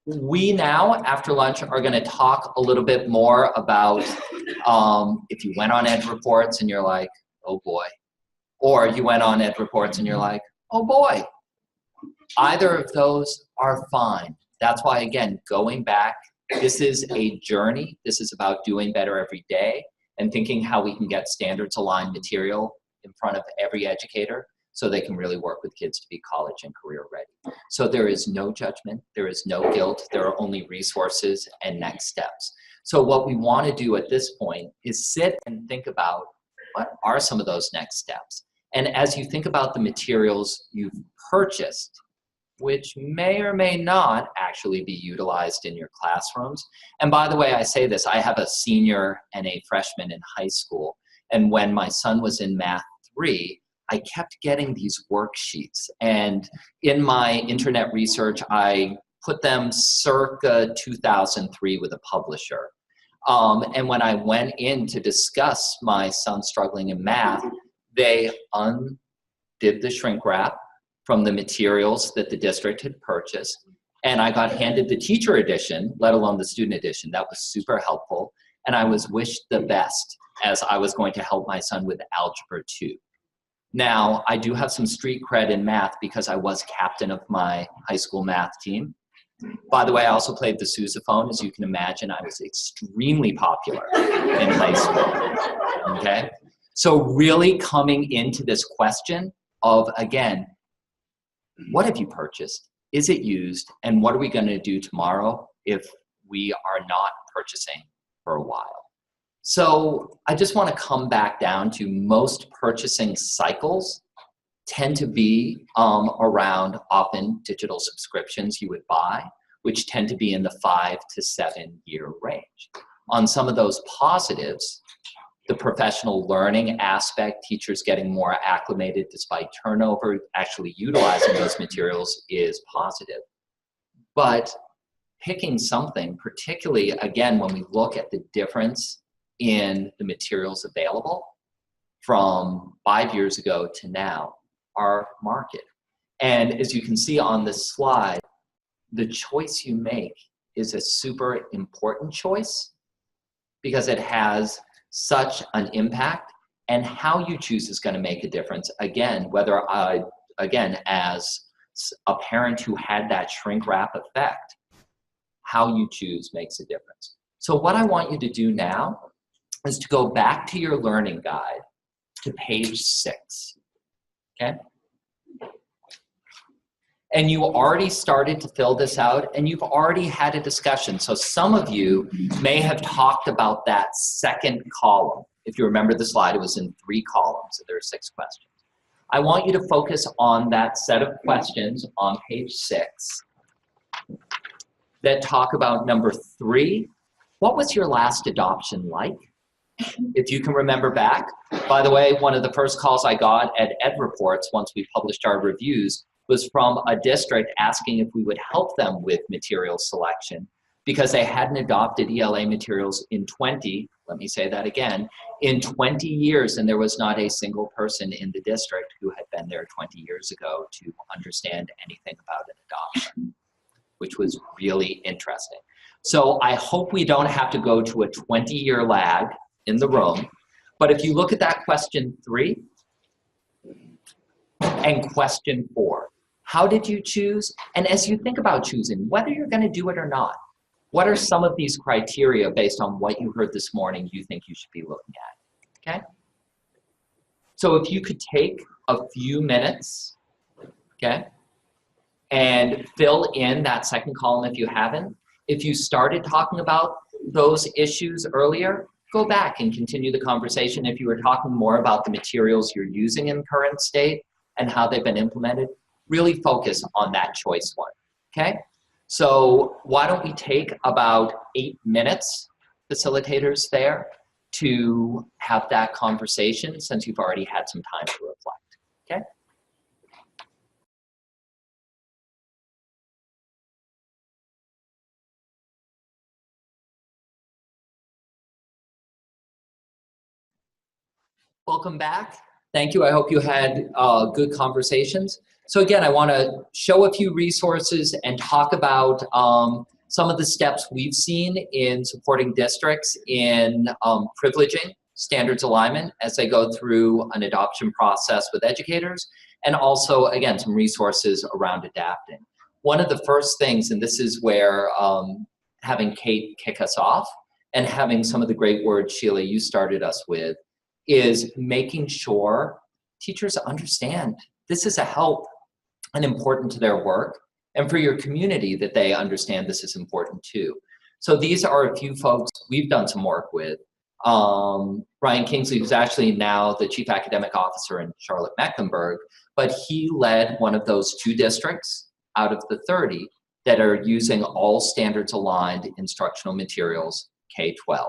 we now, after lunch, are going to talk a little bit more about if you went on Ed Reports and you're like, oh boy, or you went on Ed Reports and you're like, oh boy. Either of those are fine. That's why, again, going back, this is a journey. This is about doing better every day and thinking how we can get standards aligned material in front of every educator so they can really work with kids to be college and career ready. So there is no judgment, there is no guilt, there are only resources and next steps. So what we want to do at this point is sit and think about what are some of those next steps. And as you think about the materials you've purchased, which may or may not actually be utilized in your classrooms. And by the way, I say this, I have a senior and a freshman in high school. And when my son was in Math 3, I kept getting these worksheets. And in my internet research, I put them circa 2003 with a publisher. And when I went in to discuss my son struggling in math, they undid the shrink wrap from the materials that the district had purchased. And I got handed the teacher edition, let alone the student edition. That was super helpful. And I was wished the best as I was going to help my son with Algebra 2. Now, I do have some street cred in math because I was captain of my high school math team. By the way, I also played the sousaphone. As you can imagine, I was extremely popular in high school, okay? So really coming into this question of, again, what have you purchased? Is it used? And what are we going to do tomorrow if we are not purchasing for a while? So I just want to come back down to most purchasing cycles tend to be around often digital subscriptions you would buy, which tend to be in the 5 to 7 year range. On some of those positives, the professional learning aspect, teachers getting more acclimated despite turnover, actually utilizing those materials is positive. But picking something, particularly again, when we look at the difference in the materials available from 5 years ago to now, our market. And as you can see on this slide, the choice you make is a super important choice because it has such an impact, and how you choose is going to make a difference. Again, whether as a parent who had that shrink wrap effect, how you choose makes a difference. So what I want you to do now is to go back to your learning guide to page 6, okay? And you already started to fill this out and you've already had a discussion. So some of you may have talked about that second column. If you remember the slide, it was in 3 columns, so there are 6 questions. I want you to focus on that set of questions on page 6 that talk about number 3. What was your last adoption like? If you can remember back. By the way, one of the first calls I got at Ed Reports once we published our reviews was from a district asking if we would help them with material selection because they hadn't adopted ELA materials in 20, let me say that again, in 20 years, and there was not a single person in the district who had been there 20 years ago to understand anything about an adoption, which was really interesting. So I hope we don't have to go to a 20-year lag in the room, but if you look at that question 3 and question 4, how did you choose? And as you think about choosing, whether you're going to do it or not, what are some of these criteria based on what you heard this morning you think you should be looking at? Okay? So if you could take a few minutes, okay, and fill in that second column if you haven't. If you started talking about those issues earlier, go back and continue the conversation. If you were talking more about the materials you're using in current state and how they've been implemented, really focus on that choice one, okay? So why don't we take about 8 minutes, facilitators there, to have that conversation since you've already had some time to reflect, okay? Welcome back. Thank you. I hope you had good conversations. So again, I want to show a few resources and talk about Some of the steps we've seen in supporting districts in privileging standards alignment as they go through an adoption process with educators, and also, again, some resources around adapting. One of the first things, and this is where having Kate kick us off, and having some of the great words, Sheila, you started us with, is making sure teachers understand this is a help and important to their work, and for your community that they understand this is important too. So these are a few folks we've done some work with. Brian Kingsley, who's actually now the Chief Academic Officer in Charlotte-Mecklenburg, but he led one of those 2 districts out of the 30 that are using all standards aligned instructional materials K-12.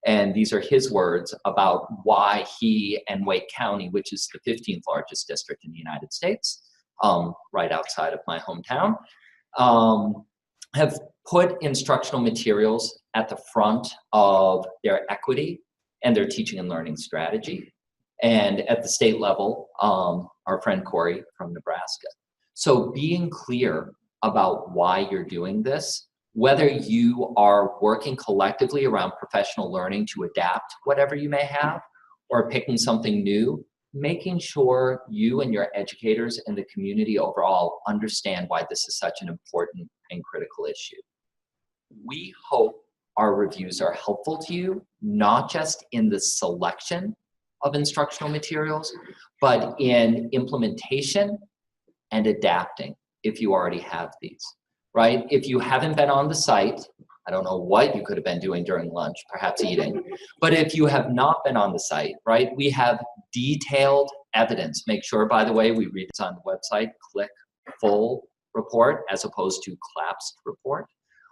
And these are his words about why he and Wake County, which is the 15th largest district in the United States, right outside of my hometown, have put instructional materials at the front of their equity and their teaching and learning strategy. And at the state level, our friend Corey from Nebraska. So being clear about why you're doing this, whether you are working collectively around professional learning to adapt whatever you may have, or picking something new, making sure you and your educators and the community overall understand why this is such an important and critical issue. We hope our reviews are helpful to you, not just in the selection of instructional materials, but in implementation and adapting if you already have these, right? If you haven't been on the site, I don't know what you could have been doing during lunch, perhaps eating, but if you have not been on the site, right, we have detailed evidence. Make sure, by the way, we read this on the website, click full report as opposed to collapsed report.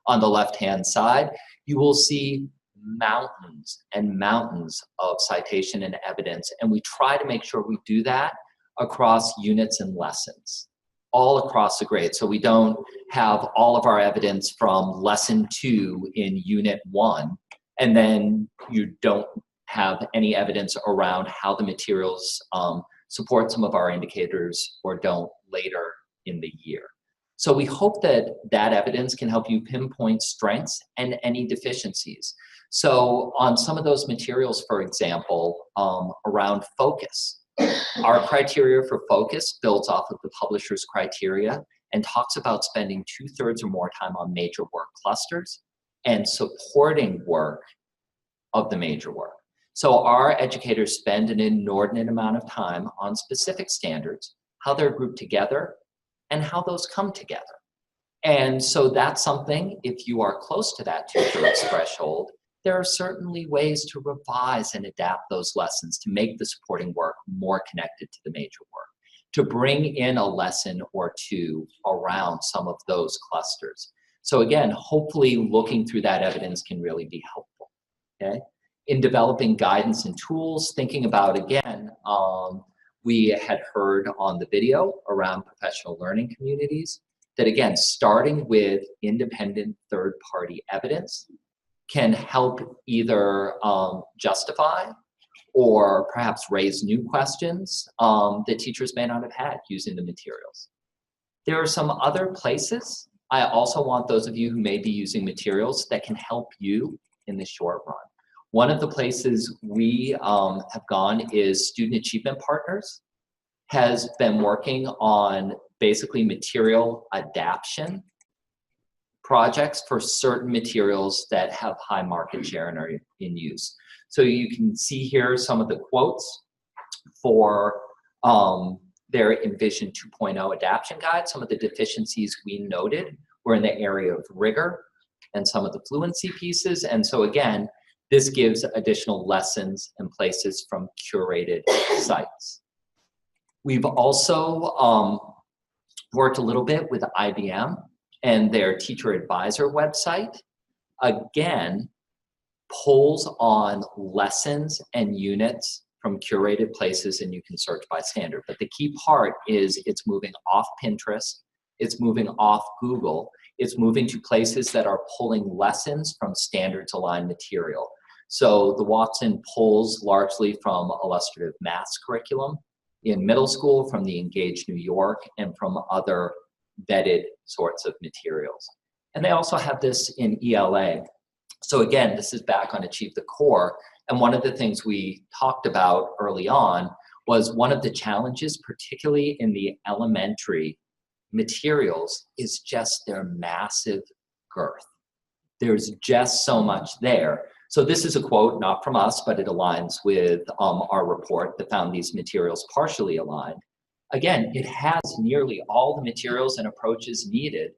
On the left-hand side, you will see mountains and mountains of citation and evidence, and we try to make sure we do that across units and lessons, all across the grade. So we don't have all of our evidence from lesson 2 in unit 1, and then you don't have any evidence around how the materials support some of our indicators or don't later in the year. So we hope that that evidence can help you pinpoint strengths and any deficiencies. So on some of those materials, for example, around focus, our criteria for focus builds off of the publisher's criteria and talks about spending 2/3 or more time on major work clusters and supporting work of the major work. So our educators spend an inordinate amount of time on specific standards, how they're grouped together, and how those come together. And so that's something, if you are close to that 2/3 threshold, there are certainly ways to revise and adapt those lessons to make the supporting work more connected to the major work, to bring in a lesson or 2 around some of those clusters. So again, hopefully looking through that evidence can really be helpful, okay? In developing guidance and tools, thinking about, again, we had heard on the video around professional learning communities that, again, starting with independent third-party evidence can help either justify or perhaps raise new questions that teachers may not have had using the materials. There are some other places I also want those of you who may be using materials that can help you in the short run. One of the places we have gone is Student Achievement Partners has been working on basically material adaptation projects for certain materials that have high market share and are in use. So you can see here some of the quotes for their Envision 2.0 adaptation guide. Some of the deficiencies we noted were in the area of rigor and some of the fluency pieces. And so again, this gives additional lessons and places from curated sites. We've also worked a little bit with IBM and their Teacher Advisor website. Again, pulls on lessons and units from curated places, and you can search by standard. But the key part is it's moving off Pinterest, it's moving off Google, it's moving to places that are pulling lessons from standards aligned material. So the Watson pulls largely from illustrative maths curriculum in middle school, from the Engage New York, and from other vetted sorts of materials. And they also have this in ELA. So again, this is back on Achieve the Core. And one of the things we talked about early on was one of the challenges, particularly in the elementary materials, is just their massive girth. There's just so much there. So this is a quote, not from us, but it aligns with our report that found these materials partially aligned. Again, it has nearly all the materials and approaches needed,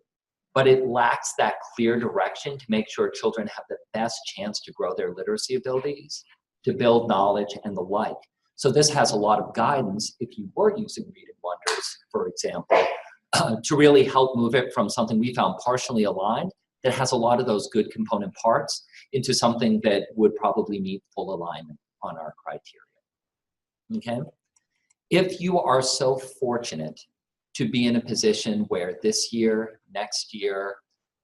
but it lacks that clear direction to make sure children have the best chance to grow their literacy abilities, to build knowledge and the like. So this has a lot of guidance if you were using Reading Wonders, for example, to really help move it from something we found partially aligned that has a lot of those good component parts into something that would probably meet full alignment on our criteria. Okay? If you are so fortunate to be in a position where this year, next year,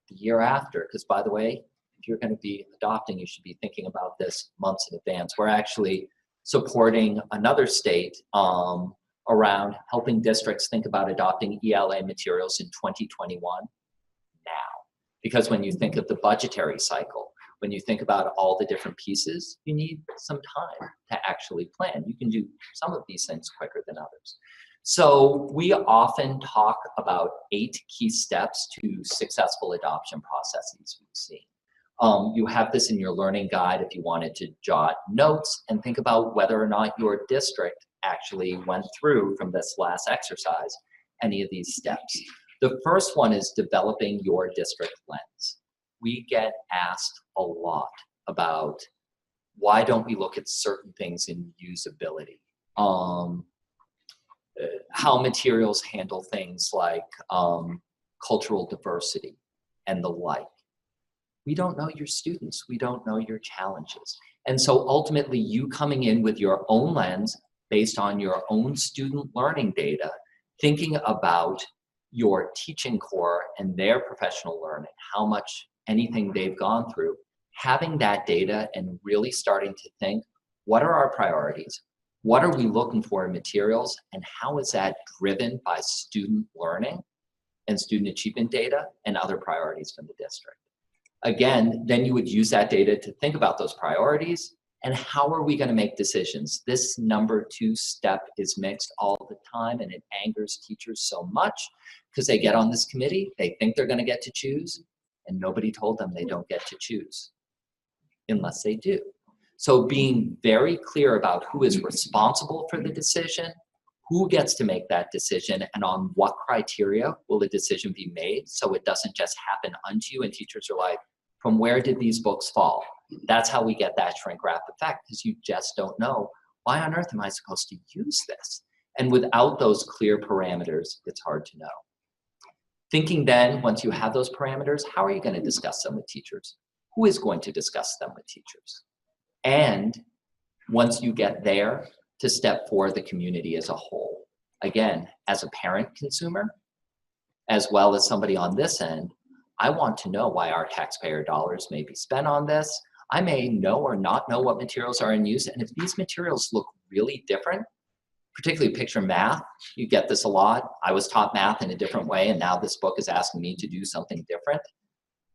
the year after, because by the way, if you're going to be adopting, you should be thinking about this months in advance. We're actually supporting another state around helping districts think about adopting ELA materials in 2021 now. Because when you think of the budgetary cycle, when you think about all the different pieces, you need some time to actually plan. You can do some of these things quicker than others. So we often talk about 8 key steps to successful adoption processes we've seen. You have this in your learning guide if you wanted to jot notes and think about whether or not your district actually went through from this last exercise any of these steps. The first one is developing your district lens. We get asked a lot about why don't we look at certain things in usability, how materials handle things like cultural diversity and the like. We don't know your students, we don't know your challenges. And so ultimately you coming in with your own lens based on your own student learning data, thinking about your teaching core and their professional learning, how much anything they've gone through, having that data and really starting to think, what are our priorities? What are we looking for in materials? And how is that driven by student learning and student achievement data and other priorities from the district? Again, then you would use that data to think about those priorities and how are we going to make decisions? This number 2 step is mixed all the time and it angers teachers so much because they get on this committee, they think they're going to get to choose, and nobody told them they don't get to choose unless they do. So being very clear about who is responsible for the decision, who gets to make that decision, and on what criteria will the decision be made so it doesn't just happen unto you and teachers are like, from where did these books fall? That's how we get that shrink wrap effect because you just don't know, why on earth am I supposed to use this? And without those clear parameters, it's hard to know. Thinking then, once you have those parameters, how are you going to discuss them with teachers? Who is going to discuss them with teachers? And once you get there, to step for the community as a whole. Again, as a parent consumer, as well as somebody on this end, I want to know why our taxpayer dollars may be spent on this. I may know or not know what materials are in use, and if these materials look really different, particularly picture math, you get this a lot. I was taught math in a different way, and now this book is asking me to do something different.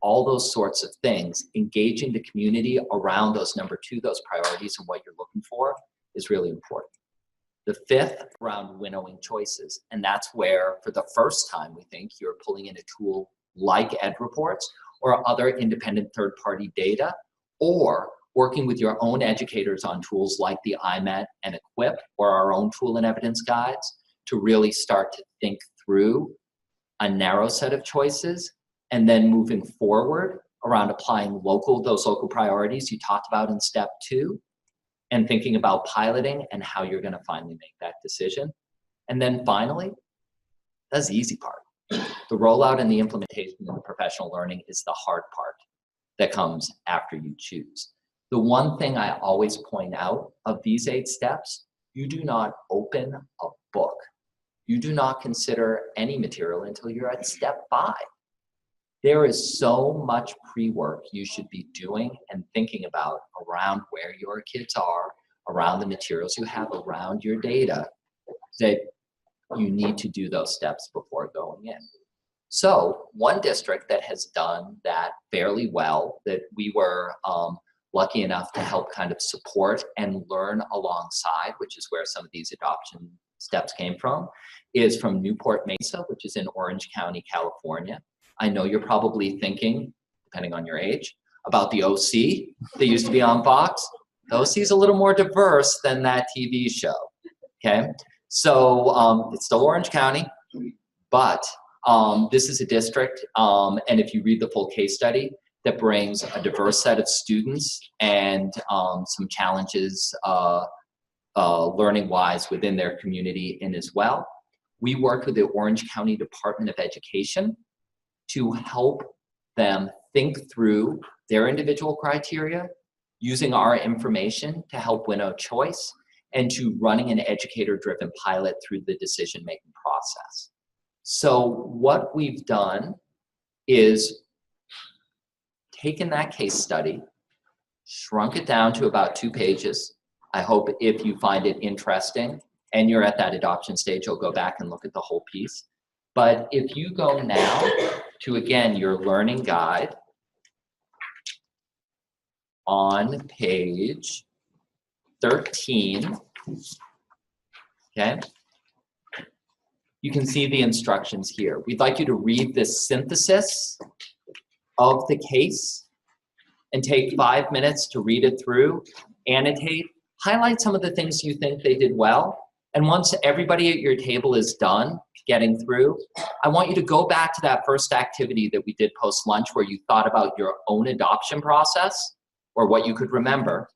All those sorts of things, engaging the community around those number 2, those priorities and what you're looking for is really important. The 5th, around winnowing choices. And that's where, for the first time, we think you're pulling in a tool like EdReports or other independent third-party data, or working with your own educators on tools like the IMET and Equip or our own tool and evidence guides to really start to think through a narrow set of choices and then moving forward around applying those local priorities you talked about in step 2 and thinking about piloting and how you're going to finally make that decision. And then finally, that's the easy part. The rollout and the implementation of the professional learning is the hard part that comes after you choose. The one thing I always point out of these 8 steps, you do not open a book. You do not consider any material until you're at step 5. There is so much pre-work you should be doing and thinking about around where your kids are, around the materials you have, around your data, that you need to do those steps before going in. So one district that has done that fairly well, that we were lucky enough to help kind of support and learn alongside, which is where some of these adoption steps came from, is from Newport Mesa, which is in Orange County, California. I know you're probably thinking, depending on your age, about the OC that used to be on Fox. The OC is a little more diverse than that TV show, okay? So it's still Orange County, but this is a district, and if you read the full case study, that brings a diverse set of students and some challenges learning-wise within their community in as well. We worked with the Orange County Department of Education to help them think through their individual criteria, using our information to help winnow choice, and to running an educator-driven pilot through the decision-making process. So what we've done is taken that case study, shrunk it down to about 2 pages. I hope if you find it interesting and you're at that adoption stage, you'll go back and look at the whole piece. But if you go now to, again, your learning guide on page 13, okay, you can see the instructions here. We'd like you to read this synthesis of the case and take 5 minutes to read it through, annotate, highlight some of the things you think they did well, and once everybody at your table is done getting through, I want you to go back to that first activity that we did post-lunch where you thought about your own adoption process or what you could remember.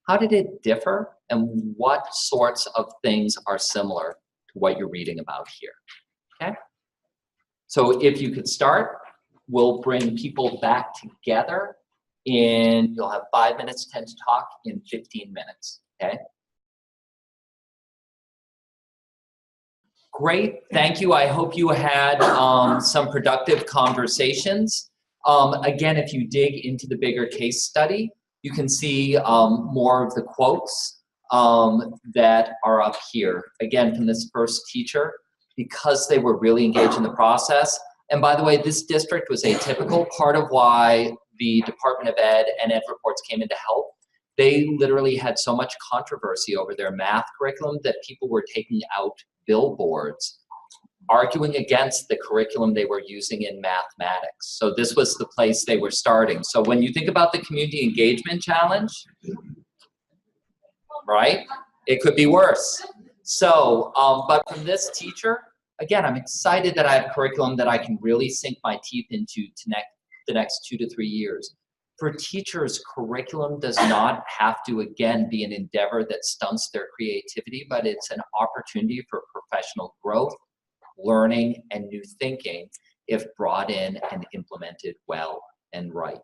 How did it differ, and what sorts of things are similar to what you're reading about here, okay? So if you could start, we'll bring people back together and you'll have 5 minutes, 10 to talk in 15 minutes, okay? Great, thank you. I hope you had some productive conversations. Again, if you dig into the bigger case study, you can see more of the quotes that are up here. Again, from this first teacher, because they were really engaged in the process. And by the way, this district was atypical. Part of why the Department of Ed and Ed Reports came in to help, they literally had so much controversy over their math curriculum that people were taking out billboards arguing against the curriculum they were using in mathematics. So this was the place they were starting. So when you think about the community engagement challenge, right, it could be worse. So, but from this teacher, again, I'm excited that I have curriculum that I can really sink my teeth into the next 2 to 3 years. For teachers, curriculum does not have to, again, be an endeavor that stunts their creativity, but it's an opportunity for professional growth, learning, and new thinking if brought in and implemented well and right.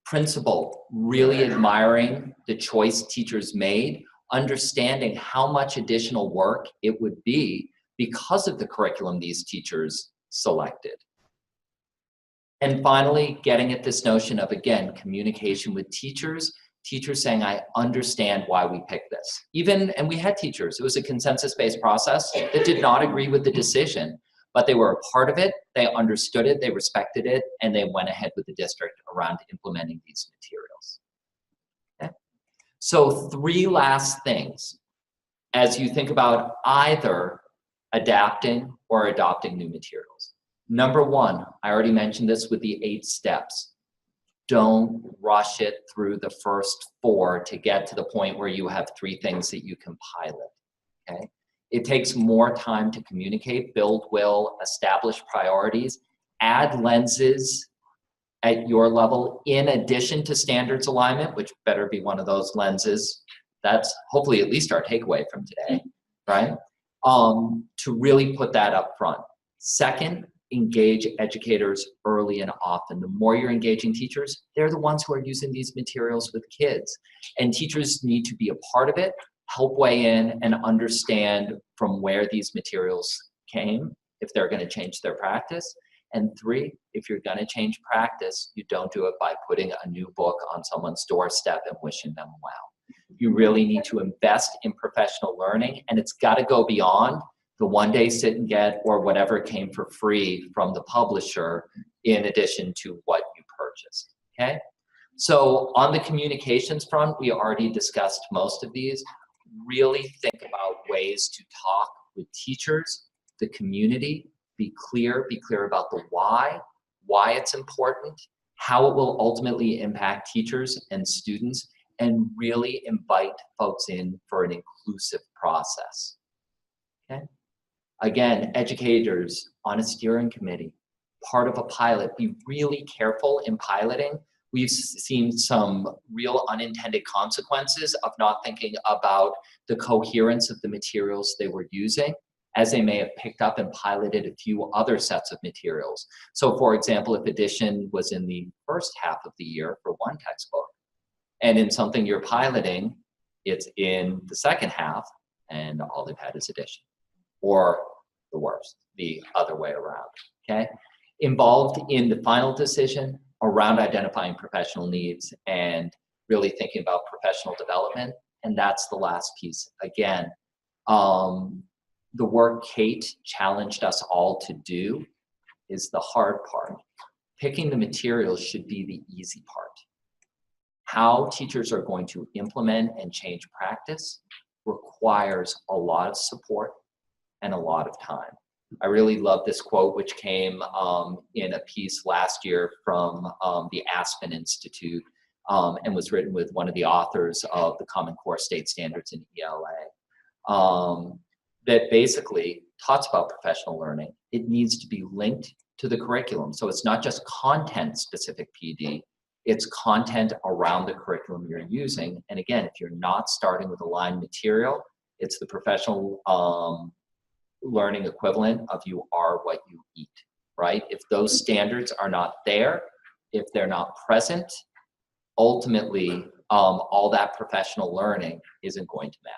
Principal, really admiring the choice teachers made, understanding how much additional work it would be because of the curriculum these teachers selected. And finally, getting at this notion of, again, communication with teachers, teachers saying, I understand why we picked this. And we had teachers, it was a consensus-based process that did not agree with the decision, but they were a part of it, they understood it, they respected it, and they went ahead with the district around implementing these materials. Okay? So 3 last things as you think about either adapting or adopting new materials. Number 1, I already mentioned this with the 8 steps. Don't rush it through the first 4 to get to the point where you have 3 things that you can pilot, okay? It takes more time to communicate, build will, establish priorities, add lenses at your level in addition to standards alignment, which better be one of those lenses. That's hopefully at least our takeaway from today, right? To really put that up front. Second, engage educators early and often. The more you're engaging teachers, they're the ones who are using these materials with kids. And teachers need to be a part of it, help weigh in, and understand from where these materials came, if they're going to change their practice. And 3, if you're going to change practice, you don't do it by putting a new book on someone's doorstep and wishing them well. You really need to invest in professional learning, and it's got to go beyond the one-day sit and get, or whatever came for free from the publisher in addition to what you purchased, okay? So on the communications front, we already discussed most of these. Really think about ways to talk with teachers, the community, be clear about the why it's important, how it will ultimately impact teachers and students, and really invite folks in for an inclusive process, okay? Again, educators on a steering committee, part of a pilot, be really careful in piloting. We've seen some real unintended consequences of not thinking about the coherence of the materials they were using, as they may have picked up and piloted a few other sets of materials. So for example, if addition was in the first half of the year for one textbook, and in something you're piloting, it's in the second half, and all they've had is addition. Or the worst, the other way around, okay? Involved in the final decision around identifying professional needs and really thinking about professional development. And that's the last piece. Again, the work Kate challenged us all to do is the hard part. Picking the materials should be the easy part. How teachers are going to implement and change practice requires a lot of support and a lot of time. I really love this quote, which came in a piece last year from the Aspen Institute and was written with one of the authors of the Common Core State Standards in ELA, that basically talks about professional learning. It needs to be linked to the curriculum. So it's not just content-specific PD, it's content around the curriculum you're using. And again, if you're not starting with aligned material, it's the professional learning equivalent of you are what you eat, right? If those standards are not there, if they're not present, ultimately all that professional learning isn't going to matter.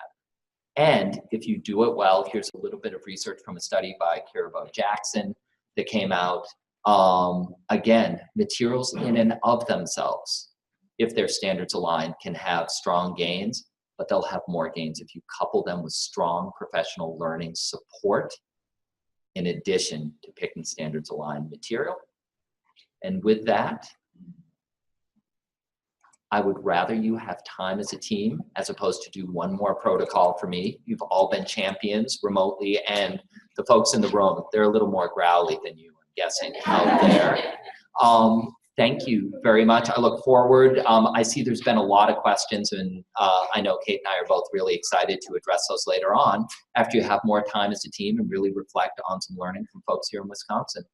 And if you do it well, here's a little bit of research from a study by Kirabo Jackson that came out. Again, materials in and of themselves, if their standards align, can have strong gains, but they'll have more gains if you couple them with strong professional learning support in addition to picking standards aligned material. And with that, I would rather you have time as a team as opposed to do one more protocol for me. You've all been champions remotely, and the folks in the room, they're a little more growly than you, I'm guessing, out there. Thank you very much. I look forward. I see there's been a lot of questions, and I know Kate and I are both really excited to address those later on after you have more time as a team and really reflect on some learning from folks here in Wisconsin.